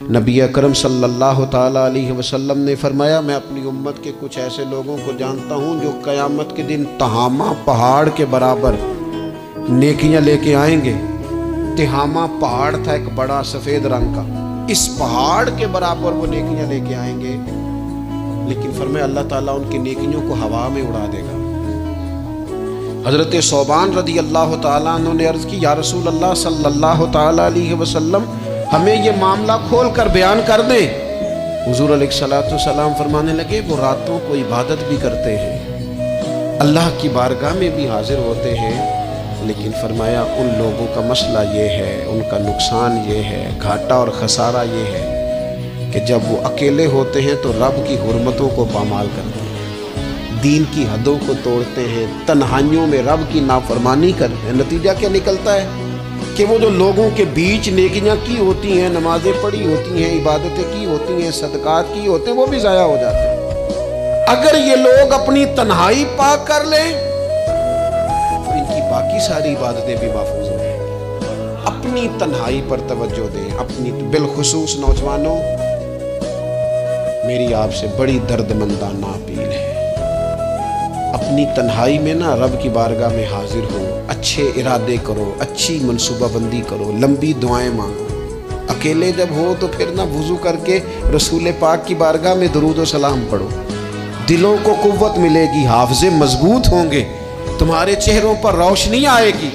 نبی اکرم صلی اللہ تعالیٰ علیہ وسلم نے فرمایا میں اپنی امت کے کچھ ایسے لوگوں کو جانتا ہوں جو قیامت کے دن تہامہ پہاڑ کے برابر نیکیاں لے کے آئیں گے۔ تہامہ پہاڑ تھا ایک بڑا سفید رنگ کا، اس پہاڑ کے برابر وہ نیکیاں لے کے آئیں گے، لیکن فرمایا اللہ تعالیٰ ان کی نیکیوں کو ہوا میں اڑا دے گا۔ حضرت ثوبان رضی اللہ تعالیٰ عنہ نے عرض کی یا رسول اللہ صلی اللہ تعالیٰ علیہ وسلم ہمیں یہ معاملہ کھول کر بیان کر دیں۔ حضور علیہ السلام فرمانے لگے وہ راتوں کو عبادت بھی کرتے ہیں، اللہ کی بارگاہ میں بھی حاضر ہوتے ہیں، لیکن فرمایا ان لوگوں کا مسئلہ یہ ہے، ان کا نقصان یہ ہے، گھاٹا اور خسارہ یہ ہے کہ جب وہ اکیلے ہوتے ہیں تو رب کی حرمتوں کو پامال کرتے ہیں، دین کی حدوں کو توڑتے ہیں، تنہائیوں میں رب کی نافرمانی کرتے ہیں۔ نتیجہ کیا نکلتا ہے کہ وہ جو لوگوں کے بیچ نیکیاں کی ہوتی ہیں، نمازیں پڑھی ہوتی ہیں، عبادتیں کی ہوتی ہیں، صدقات کی ہوتے ہیں، وہ بھی ضائع ہو جاتے ہیں۔ اگر یہ لوگ اپنی تنہائی پاک کر لیں تو ان کی باقی ساری عبادتیں بھی محفوظ ہو جائیں گی۔ اپنی تنہائی پر توجہ دیں، اپنی بالخصوص نوجوانوں، میری آپ سے بڑی درد مندانہ اپیل ہے، اپنی تنہائی میں نا رب کی بارگاہ میں حاضر ہو، اچھے ارادے کرو، اچھی منصوبہ بندی کرو، لمبی دعائیں مانگو۔ اکیلے جب ہو تو پھر نا وضو کر کے رسول پاک کی بارگاہ میں درود و سلام پڑھو، دلوں کو قوت ملے گی، حافظے مضبوط ہوں گے، تمہارے چہروں پر روشنی آئے گی۔